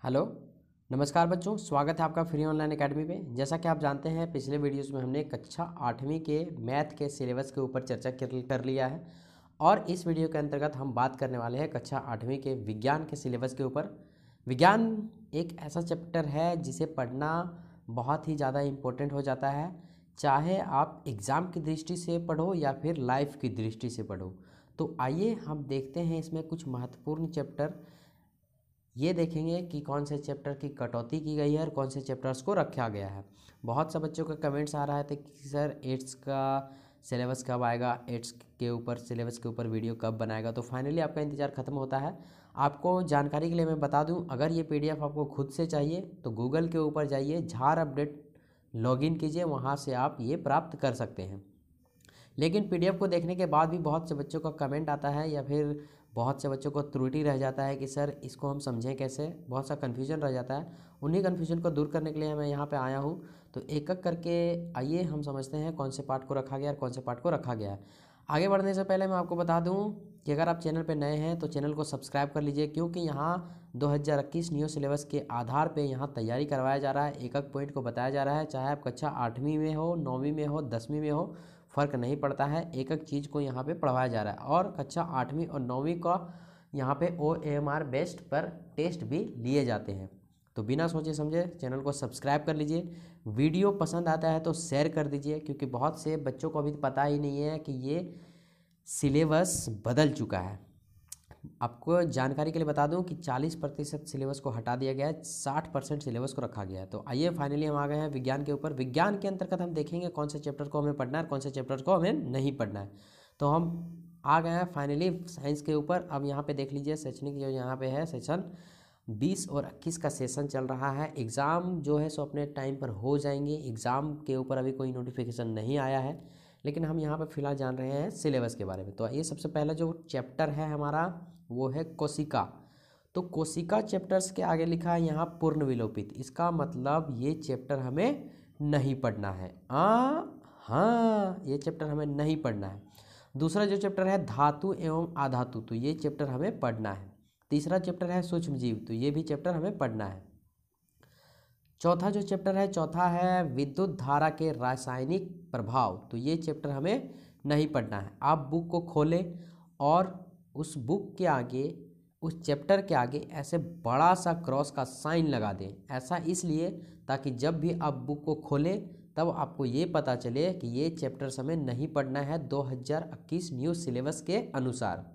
Hello. नमस्कार बच्चों, स्वागत है आपका फ्री ऑनलाइन एकेडमी पे। जैसा कि आप जानते हैं, पिछले वीडियोस में हमने कक्षा 8वीं के मैथ के सिलेबस के ऊपर चर्चा कर लिया है और इस वीडियो के अंतर्गत हम बात करने वाले हैं कक्षा 8वीं के विज्ञान के सिलेबस के ऊपर। विज्ञान एक ऐसा चैप्टर है जिसे पढ़ना बहुत ही ज़्यादा इम्पोर्टेंट हो जाता है, चाहे आप एग्ज़ाम की दृष्टि से पढ़ो या फिर लाइफ की दृष्टि से पढ़ो। तो आइए हम देखते हैं इसमें कुछ महत्वपूर्ण चैप्टर। ये देखेंगे कि कौन से चैप्टर की कटौती की गई है और कौन से चैप्टर्स को रखा गया है। बहुत सा बच्चों का कमेंट्स आ रहा था कि सर एट्स का सिलेबस कब आएगा, एट्स के ऊपर सिलेबस के ऊपर वीडियो कब बनाएगा। तो फाइनली आपका इंतज़ार ख़त्म होता है। आपको जानकारी के लिए मैं बता दूं, अगर ये पीडीएफ आपको खुद से चाहिए तो गूगल के ऊपर जाइए, झार अपडेट लॉगिन कीजिए, वहाँ से आप ये प्राप्त कर सकते हैं। लेकिन पीडीएफ को देखने के बाद भी बहुत से बच्चों का कमेंट आता है या फिर बहुत से बच्चों को त्रुटि रह जाता है कि सर इसको हम समझें कैसे, बहुत सा कन्फ्यूजन रह जाता है। उन्हीं कन्फ्यूजन को दूर करने के लिए मैं यहाँ पे आया हूँ। तो एक एक करके आइए हम समझते हैं कौन से पार्ट को रखा गया और कौन से पार्ट को रखा गया है। आगे बढ़ने से पहले मैं आपको बता दूं कि अगर आप चैनल पर नए हैं तो चैनल को सब्सक्राइब कर लीजिए, क्योंकि यहाँ 2021 न्यू सिलेबस के आधार पे यहाँ तैयारी करवाया जा रहा है। एक एक पॉइंट को बताया जा रहा है, चाहे आप कक्षा 8वीं में हो, 9वीं में हो, 10वीं में हो, फ़र्क नहीं पड़ता है। एक एक चीज़ को यहाँ पे पढ़वाया जा रहा है और कक्षा 8वीं और 9वीं का यहाँ पे OMR बेस्ड पर टेस्ट भी लिए जाते हैं। तो बिना सोचे समझे चैनल को सब्सक्राइब कर लीजिए। वीडियो पसंद आता है तो शेयर कर दीजिए, क्योंकि बहुत से बच्चों को अभी पता ही नहीं है कि ये सिलेबस बदल चुका है। आपको जानकारी के लिए बता दूं कि 40% सिलेबस को हटा दिया गया है, 60% सिलेबस को रखा गया है। तो आइए फाइनली हम आ गए हैं विज्ञान के ऊपर। विज्ञान के अंतर्गत हम देखेंगे कौन से चैप्टर को हमें पढ़ना है और कौन से चैप्टर को हमें नहीं पढ़ना है। तो हम आ गए हैं फाइनली साइंस के ऊपर। अब यहाँ पे देख लीजिए शैक्षणिक जो यहाँ पे है सेशन 20 और 21 का सेशन चल रहा है। एग्ज़ाम जो है सो अपने टाइम पर हो जाएंगे। एग्ज़ाम के ऊपर अभी कोई नोटिफिकेशन नहीं आया है, लेकिन हम यहाँ पर फिलहाल जान रहे हैं सिलेबस के बारे में। तो ये सबसे पहला जो चैप्टर है हमारा वो है कोशिका। तो कोशिका चैप्टर्स के आगे लिखा है यहाँ पूर्ण विलोपित। इसका मतलब ये चैप्टर हमें नहीं पढ़ना है। हाँ, ये चैप्टर हमें नहीं पढ़ना है। दूसरा जो चैप्टर है धातु एवं अधातु, तो ये चैप्टर हमें पढ़ना है। तीसरा चैप्टर है सूक्ष्म जीव, तो ये भी चैप्टर हमें पढ़ना है। चौथा जो चैप्टर है, चौथा है विद्युत धारा के रासायनिक प्रभाव, तो ये चैप्टर हमें नहीं पढ़ना है। आप बुक को खोलें और उस बुक के आगे, उस चैप्टर के आगे ऐसे बड़ा सा क्रॉस का साइन लगा दें। ऐसा इसलिए ताकि जब भी आप बुक को खोलें तब आपको ये पता चले कि ये चैप्टर हमें नहीं पढ़ना है 2021 न्यू सिलेबस के अनुसार।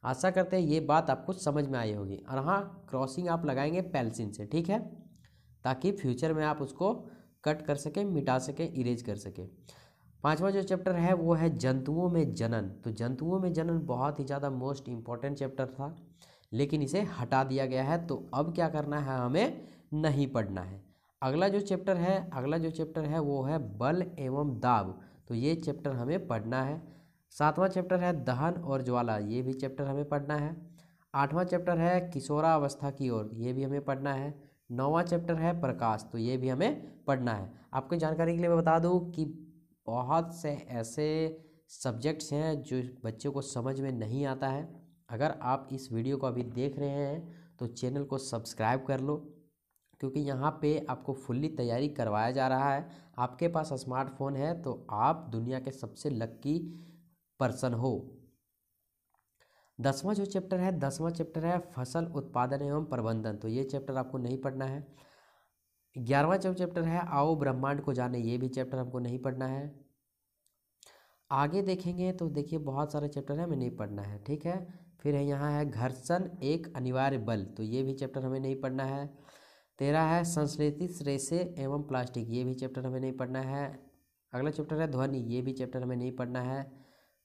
आशा करते हैं ये बात आपको समझ में आई होगी। और हाँ, क्रॉसिंग आप लगाएंगे पेंसिल से, ठीक है, ताकि फ्यूचर में आप उसको कट कर सकें, मिटा सकें, इरेज कर सकें। पांचवा जो चैप्टर है वो है जंतुओं में जनन। तो जंतुओं में जनन बहुत ही ज़्यादा मोस्ट इम्पॉर्टेंट चैप्टर था, लेकिन इसे हटा दिया गया है। तो अब क्या करना है, हमें नहीं पढ़ना है। अगला जो चैप्टर है वो है बल एवं दाब, तो ये चैप्टर हमें पढ़ना है। सातवां चैप्टर है दहन और ज्वाला, ये भी चैप्टर हमें पढ़ना है। आठवां चैप्टर है किशोरावस्था की ओर, ये भी हमें पढ़ना है। नौवां चैप्टर है प्रकाश, तो ये भी हमें पढ़ना है। आपको जानकारी के लिए मैं बता दूं कि बहुत से ऐसे सब्जेक्ट्स हैं जो बच्चों को समझ में नहीं आता है। अगर आप इस वीडियो को अभी देख रहे हैं तो चैनल को सब्सक्राइब कर लो, क्योंकि यहाँ पे आपको फुल्ली तैयारी करवाया जा रहा है। आपके पास स्मार्टफोन है तो आप दुनिया के सबसे लक्की पर्सन हो। दसवां चैप्टर है फसल उत्पादन एवं प्रबंधन, तो ये चैप्टर आपको नहीं पढ़ना है। 11वां जो चैप्टर है आओ ब्रह्मांड को जाने, ये भी चैप्टर हमको नहीं पढ़ना है। आगे देखेंगे तो देखिए बहुत सारे चैप्टर है, हमें नहीं पढ़ना है, ठीक है। फिर है यहाँ है घर्षण एक अनिवार्य बल, तो ये भी चैप्टर हमें नहीं पढ़ना है। 13 है संश्लेषित रेशे एवं प्लास्टिक, ये भी चैप्टर हमें नहीं पढ़ना है। अगला चैप्टर है ध्वनि, ये भी चैप्टर हमें नहीं पढ़ना है।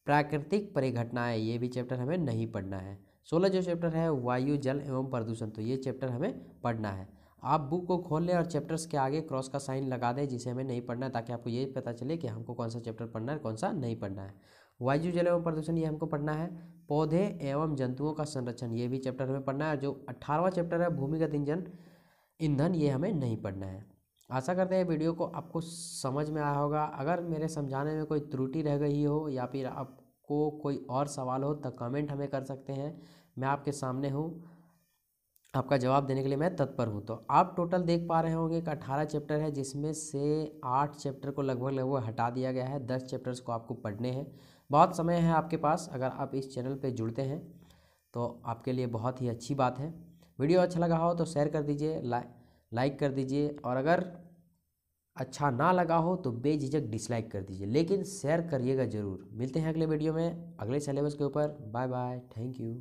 प्राकृतिक परिघटनाएं, ये भी चैप्टर हमें नहीं पढ़ना है। 16 जो चैप्टर है वायु जल एवं प्रदूषण, तो ये चैप्टर हमें पढ़ना है। आप बुक को खोल लें और चैप्टर्स के आगे क्रॉस का साइन लगा दें जिसे हमें नहीं पढ़ना है, ताकि आपको ये पता चले कि हमको कौन सा चैप्टर पढ़ना है कौन सा नहीं पढ़ना है। वायु जल एवं प्रदूषण ये हमको पढ़ना है। पौधे एवं जंतुओं का संरक्षण, ये भी चैप्टर हमें पढ़ना है। जो 18वां चैप्टर है भूमिगत ईंधन, ये हमें नहीं पढ़ना है। आशा करते हैं वीडियो को आपको समझ में आया होगा। अगर मेरे समझाने में कोई त्रुटि रह गई हो या फिर आपको कोई और सवाल हो तो कमेंट हमें कर सकते हैं, मैं आपके सामने हूँ। आपका जवाब देने के लिए मैं तत्पर हूँ। तो आप टोटल देख पा रहे होंगे कि 18 चैप्टर है, जिसमें से 8 चैप्टर को लगभग लगभग हटा दिया गया है। 10 चैप्टर्स को आपको पढ़ने हैं। बहुत समय है आपके पास। अगर आप इस चैनल पे जुड़ते हैं तो आपके लिए बहुत ही अच्छी बात है। वीडियो अच्छा लगा हो तो शेयर कर दीजिए, लाइक कर दीजिए, और अगर अच्छा ना लगा हो तो बेझिझक डिसलाइक कर दीजिए, लेकिन शेयर करिएगा ज़रूर। मिलते हैं अगले वीडियो में अगले सिलेबस के ऊपर। Bye bye, thank you.